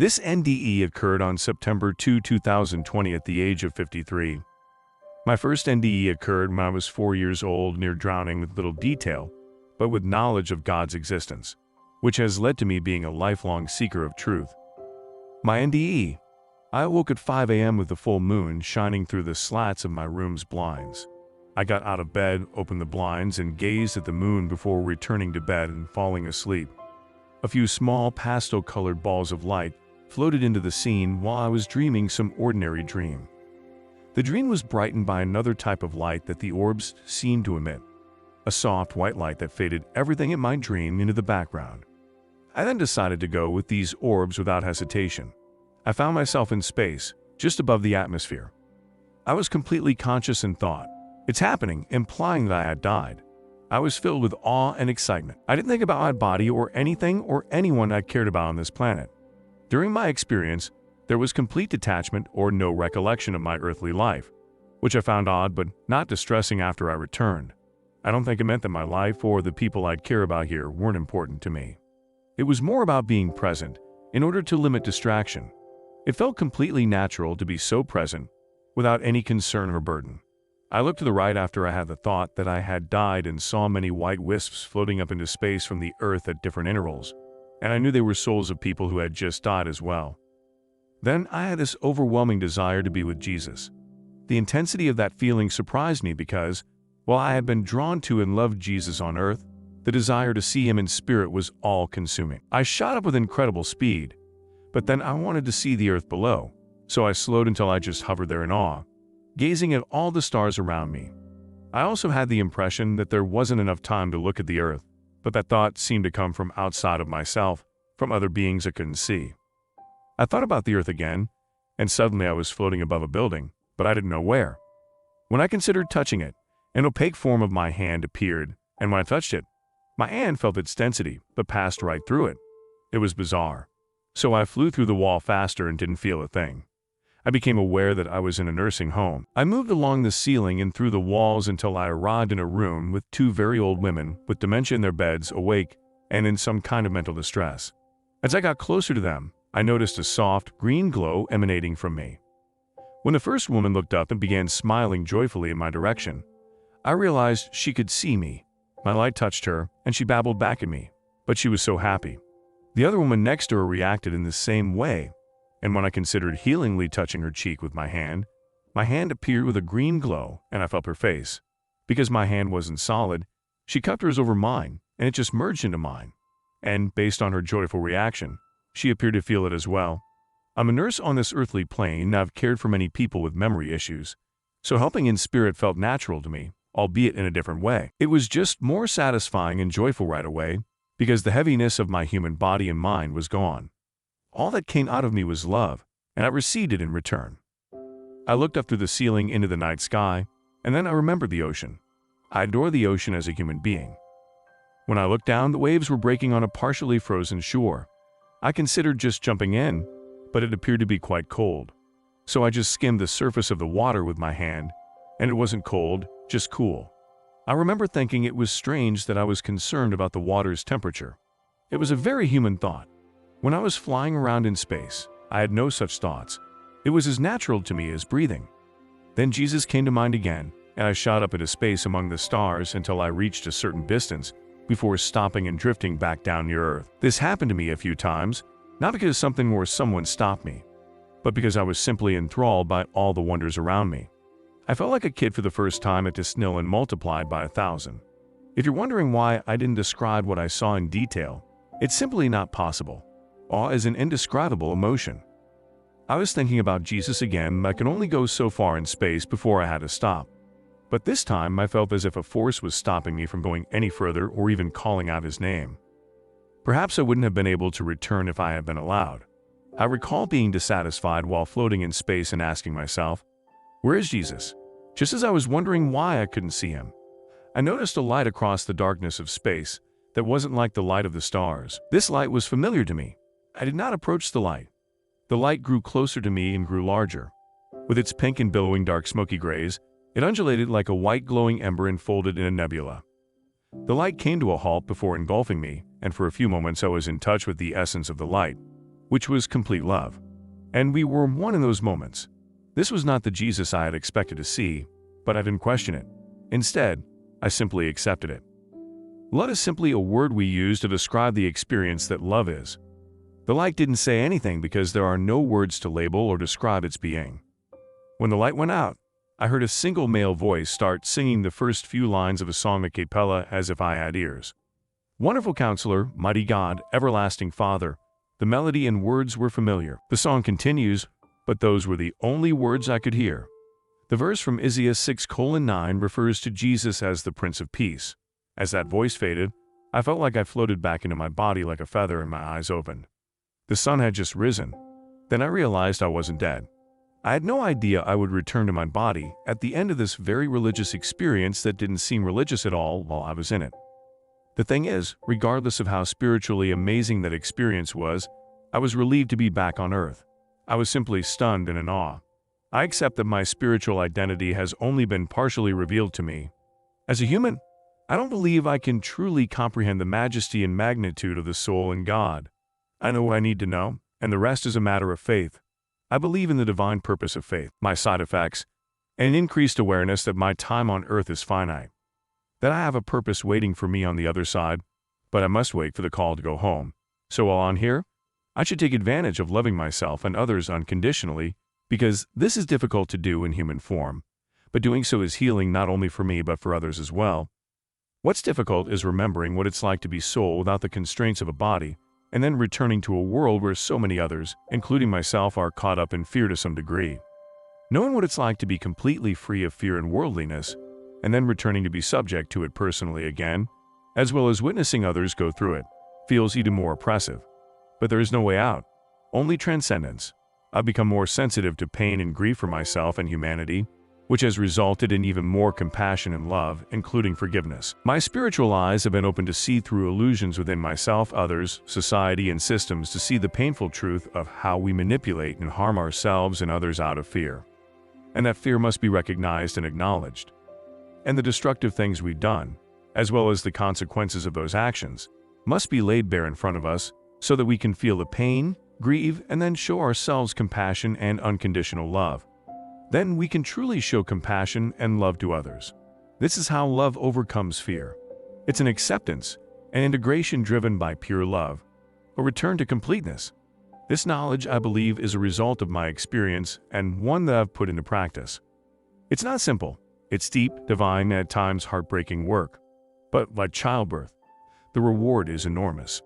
This NDE occurred on September 2, 2020 at the age of 53. My first NDE occurred when I was 4 years old, near drowning with little detail, but with knowledge of God's existence, which has led to me being a lifelong seeker of truth. My NDE. I awoke at 5 a.m. with the full moon shining through the slats of my room's blinds. I got out of bed, opened the blinds, and gazed at the moon before returning to bed and falling asleep. A few small pastel-colored balls of light floated into the scene while I was dreaming some ordinary dream. The dream was brightened by another type of light that the orbs seemed to emit, a soft white light that faded everything in my dream into the background. I then decided to go with these orbs without hesitation. I found myself in space, just above the atmosphere. I was completely conscious and thought, "It's happening," implying that I had died. I was filled with awe and excitement. I didn't think about my body or anything or anyone I cared about on this planet. During my experience, there was complete detachment or no recollection of my earthly life, which I found odd but not distressing after I returned. I don't think it meant that my life or the people I'd care about here weren't important to me. It was more about being present in order to limit distraction. It felt completely natural to be so present without any concern or burden. I looked to the right after I had the thought that I had died and saw many white wisps floating up into space from the earth at different intervals, and I knew they were souls of people who had just died as well. Then I had this overwhelming desire to be with Jesus. The intensity of that feeling surprised me because, while I had been drawn to and loved Jesus on earth, the desire to see him in spirit was all-consuming. I shot up with incredible speed, but then I wanted to see the earth below, so I slowed until I just hovered there in awe, gazing at all the stars around me. I also had the impression that there wasn't enough time to look at the earth, but that thought seemed to come from outside of myself, from other beings I couldn't see. I thought about the earth again, and suddenly I was floating above a building, but I didn't know where. When I considered touching it, an opaque form of my hand appeared, and when I touched it, my hand felt its density, but passed right through it. It was bizarre. So I flew through the wall faster and didn't feel a thing. I became aware that I was in a nursing home. I moved along the ceiling and through the walls until I arrived in a room with two very old women with dementia in their beds, awake and in some kind of mental distress. As I got closer to them, I noticed a soft, green glow emanating from me. When the first woman looked up and began smiling joyfully in my direction, I realized she could see me. My light touched her, and she babbled back at me, but she was so happy. The other woman next to her reacted in the same way, and when I considered healingly touching her cheek with my hand appeared with a green glow, and I felt her face. Because my hand wasn't solid, she cupped hers over mine, and it just merged into mine. And based on her joyful reaction, she appeared to feel it as well. I'm a nurse on this earthly plane, and I've cared for many people with memory issues, so helping in spirit felt natural to me, albeit in a different way. It was just more satisfying and joyful right away, because the heaviness of my human body and mind was gone. All that came out of me was love, and I received it in return. I looked up through the ceiling into the night sky, and then I remembered the ocean. I adore the ocean as a human being. When I looked down, the waves were breaking on a partially frozen shore. I considered just jumping in, but it appeared to be quite cold. So I just skimmed the surface of the water with my hand, and it wasn't cold, just cool. I remember thinking it was strange that I was concerned about the water's temperature. It was a very human thought. When I was flying around in space, I had no such thoughts. It was as natural to me as breathing. Then Jesus came to mind again, and I shot up into space among the stars until I reached a certain distance before stopping and drifting back down near Earth. This happened to me a few times, not because something or someone stopped me, but because I was simply enthralled by all the wonders around me. I felt like a kid for the first time at Disneyland multiplied by 1,000. If you're wondering why I didn't describe what I saw in detail, it's simply not possible. Awe is an indescribable emotion. I was thinking about Jesus again. I could only go so far in space before I had to stop. But this time I felt as if a force was stopping me from going any further or even calling out his name. Perhaps I wouldn't have been able to return if I had been allowed. I recall being dissatisfied while floating in space and asking myself, "Where is Jesus?" Just as I was wondering why I couldn't see him, I noticed a light across the darkness of space that wasn't like the light of the stars. This light was familiar to me. I did not approach the light. The light grew closer to me and grew larger. With its pink and billowing dark smoky grays, it undulated like a white glowing ember enfolded in a nebula. The light came to a halt before engulfing me, and for a few moments I was in touch with the essence of the light. which was complete love. And we were one in those moments. This was not the Jesus I had expected to see, but I didn't question it. Instead, I simply accepted it. Love is simply a word we use to describe the experience that love is. The light didn't say anything because there are no words to label or describe its being. When the light went out, I heard a single male voice start singing the first few lines of a song a cappella as if I had ears. Wonderful Counselor, Mighty God, Everlasting Father. The melody and words were familiar. The song continues, but those were the only words I could hear. The verse from Isaiah 6:9 refers to Jesus as the Prince of Peace. As that voice faded, I felt like I floated back into my body like a feather and my eyes opened. The sun had just risen. Then I realized I wasn't dead. I had no idea I would return to my body at the end of this very religious experience that didn't seem religious at all while I was in it. The thing is, regardless of how spiritually amazing that experience was, I was relieved to be back on earth. I was simply stunned and in awe. I accept that my spiritual identity has only been partially revealed to me. As a human, I don't believe I can truly comprehend the majesty and magnitude of the soul in God. I know what I need to know, and the rest is a matter of faith. I believe in the divine purpose of faith, my side effects, and an increased awareness that my time on earth is finite. That I have a purpose waiting for me on the other side, but I must wait for the call to go home. So while on here, I should take advantage of loving myself and others unconditionally, because this is difficult to do in human form, but doing so is healing not only for me but for others as well. What's difficult is remembering what it's like to be soul without the constraints of a body, and then returning to a world where so many others, including myself, are caught up in fear to some degree. Knowing what it's like to be completely free of fear and worldliness, and then returning to be subject to it personally again, as well as witnessing others go through it, feels even more oppressive. But there is no way out, only transcendence. I've become more sensitive to pain and grief for myself and humanity, which has resulted in even more compassion and love, including forgiveness. My spiritual eyes have been opened to see through illusions within myself, others, society, and systems to see the painful truth of how we manipulate and harm ourselves and others out of fear. And that fear must be recognized and acknowledged. And the destructive things we've done, as well as the consequences of those actions, must be laid bare in front of us so that we can feel the pain, grieve, and then show ourselves compassion and unconditional love. Then we can truly show compassion and love to others. This is how love overcomes fear. It's an acceptance, an integration driven by pure love, a return to completeness. This knowledge, I believe, is a result of my experience and one that I've put into practice. It's not simple. It's deep, divine, and at times heartbreaking work. But like childbirth, the reward is enormous.